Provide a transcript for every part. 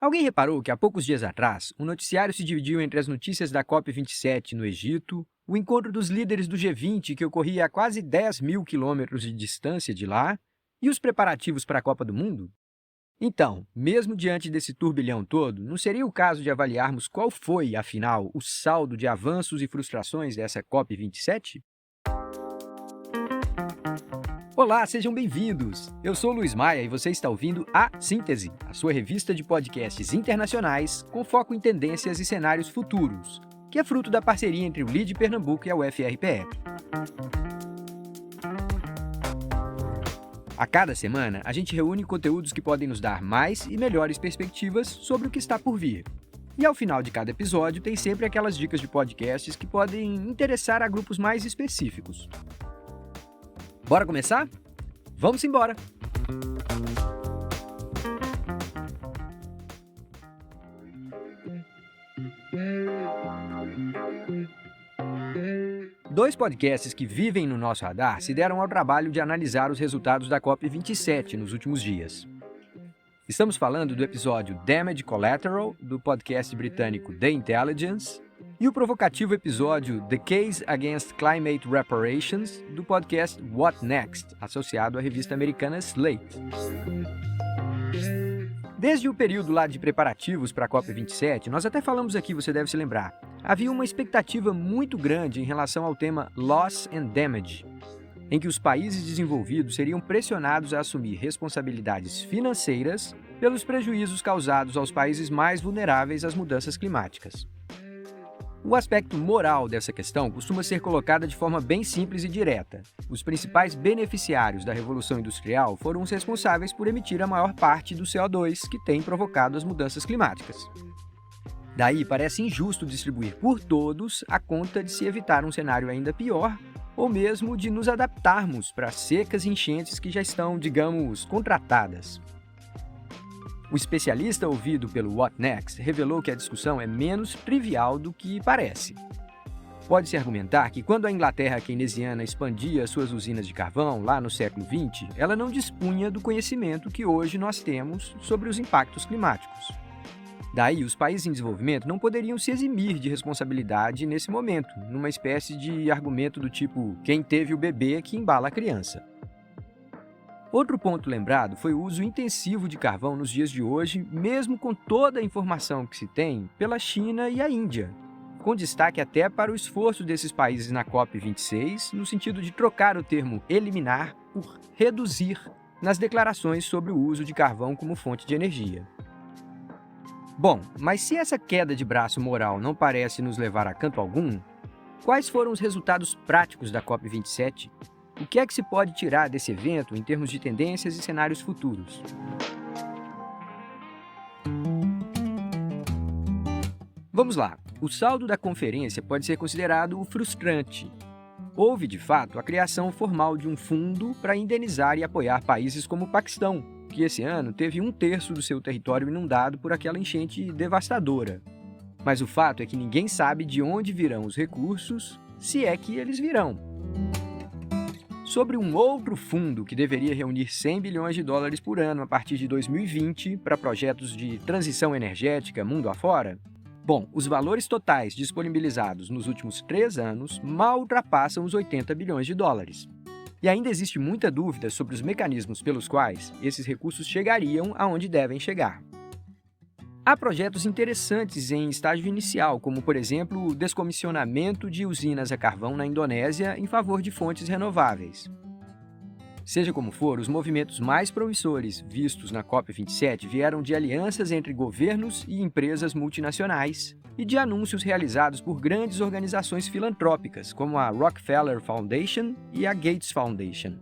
Alguém reparou que há poucos dias atrás, o noticiário se dividiu entre as notícias da COP27 no Egito, o encontro dos líderes do G20, que ocorria a quase 10 mil quilômetros de distância de lá, e os preparativos para a Copa do Mundo? Então, mesmo diante desse turbilhão todo, não seria o caso de avaliarmos qual foi, afinal, o saldo de avanços e frustrações dessa COP27? Olá, sejam bem-vindos! Eu sou o Luiz Maia e você está ouvindo A Síntese, a sua revista de podcasts internacionais com foco em tendências e cenários futuros, que é fruto da parceria entre o LID Pernambuco e a UFRPE. A cada semana, a gente reúne conteúdos que podem nos dar mais e melhores perspectivas sobre o que está por vir. E ao final de cada episódio, tem sempre aquelas dicas de podcasts que podem interessar a grupos mais específicos. Bora começar? Vamos embora! Dois podcasts que vivem no nosso radar se deram ao trabalho de analisar os resultados da COP27 nos últimos dias. Estamos falando do episódio Damage Collateral, do podcast britânico The Intelligence, e o provocativo episódio The Case Against Climate Reparations, do podcast What Next, associado à revista americana Slate. Desde o período lá de preparativos para a COP27, nós até falamos aqui, você deve se lembrar, havia uma expectativa muito grande em relação ao tema Loss and Damage, em que os países desenvolvidos seriam pressionados a assumir responsabilidades financeiras pelos prejuízos causados aos países mais vulneráveis às mudanças climáticas. O aspecto moral dessa questão costuma ser colocada de forma bem simples e direta. Os principais beneficiários da Revolução Industrial foram os responsáveis por emitir a maior parte do CO2 que tem provocado as mudanças climáticas. Daí parece injusto distribuir por todos a conta de se evitar um cenário ainda pior, ou mesmo de nos adaptarmos para secas e enchentes que já estão, digamos, contratadas. O especialista ouvido pelo What Next revelou que a discussão é menos trivial do que parece. Pode-se argumentar que quando a Inglaterra keynesiana expandia suas usinas de carvão lá no século XX, ela não dispunha do conhecimento que hoje nós temos sobre os impactos climáticos. Daí, os países em desenvolvimento não poderiam se eximir de responsabilidade nesse momento, numa espécie de argumento do tipo quem teve o bebê que embala a criança. Outro ponto lembrado foi o uso intensivo de carvão nos dias de hoje, mesmo com toda a informação que se tem pela China e a Índia, com destaque até para o esforço desses países na COP26, no sentido de trocar o termo eliminar por reduzir nas declarações sobre o uso de carvão como fonte de energia. Bom, mas se essa queda de braço moral não parece nos levar a canto algum, quais foram os resultados práticos da COP27? O que é que se pode tirar desse evento em termos de tendências e cenários futuros? Vamos lá. O saldo da conferência pode ser considerado frustrante. Houve, de fato, a criação formal de um fundo para indenizar e apoiar países como o Paquistão, que esse ano teve 1/3 do seu território inundado por aquela enchente devastadora. Mas o fato é que ninguém sabe de onde virão os recursos, se é que eles virão. Sobre um outro fundo que deveria reunir 100 bilhões de dólares por ano a partir de 2020 para projetos de transição energética mundo afora, bom, os valores totais disponibilizados nos últimos 3 anos mal ultrapassam os 80 bilhões de dólares. E ainda existe muita dúvida sobre os mecanismos pelos quais esses recursos chegariam aonde devem chegar. Há projetos interessantes em estágio inicial, como, por exemplo, o descomissionamento de usinas a carvão na Indonésia em favor de fontes renováveis. Seja como for, os movimentos mais promissores vistos na COP27 vieram de alianças entre governos e empresas multinacionais e de anúncios realizados por grandes organizações filantrópicas, como a Rockefeller Foundation e a Gates Foundation.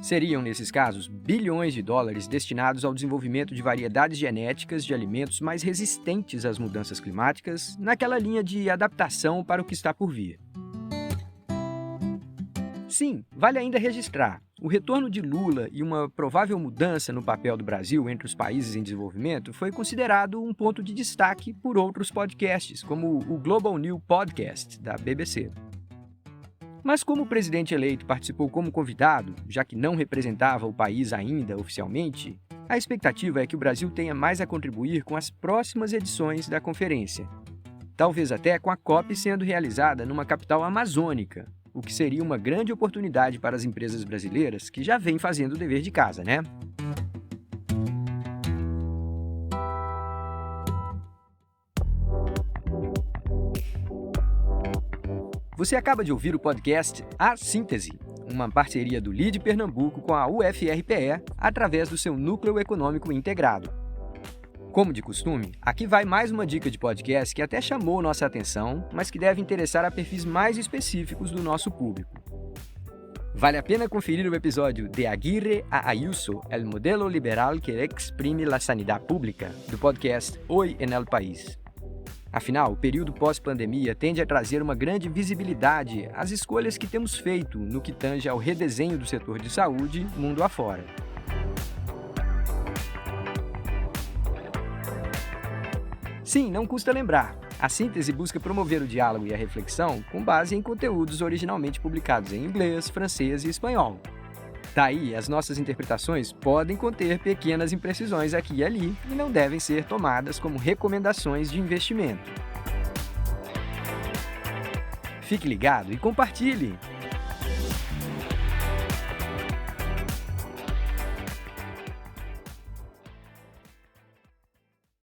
Seriam, nesses casos, bilhões de dólares destinados ao desenvolvimento de variedades genéticas de alimentos mais resistentes às mudanças climáticas, naquela linha de adaptação para o que está por vir. Sim, vale ainda registrar, o retorno de Lula e uma provável mudança no papel do Brasil entre os países em desenvolvimento foi considerado um ponto de destaque por outros podcasts, como o Global New Podcast, da BBC. Mas como o presidente eleito participou como convidado, já que não representava o país ainda oficialmente, A expectativa é que o Brasil tenha mais a contribuir com as próximas edições da conferência. Talvez até com a COP sendo realizada numa capital amazônica, o que seria uma grande oportunidade para as empresas brasileiras que já vêm fazendo o dever de casa, né? Você acaba de ouvir o podcast A Síntese, uma parceria do LIDE Pernambuco com a UFRPE através do seu Núcleo Econômico Integrado. Como de costume, aqui vai mais uma dica de podcast que até chamou nossa atenção, mas que deve interessar a perfis mais específicos do nosso público. Vale a pena conferir o episódio De Aguirre a Ayuso, el modelo liberal que exprime la sanidad pública, do podcast Hoy en el País. Afinal, o período pós-pandemia tende a trazer uma grande visibilidade às escolhas que temos feito no que tange ao redesenho do setor de saúde mundo afora. Sim, não custa lembrar. A Síntese busca promover o diálogo e a reflexão com base em conteúdos originalmente publicados em inglês, francês e espanhol. Daí, as nossas interpretações podem conter pequenas imprecisões aqui e ali e não devem ser tomadas como recomendações de investimento. Fique ligado e compartilhe!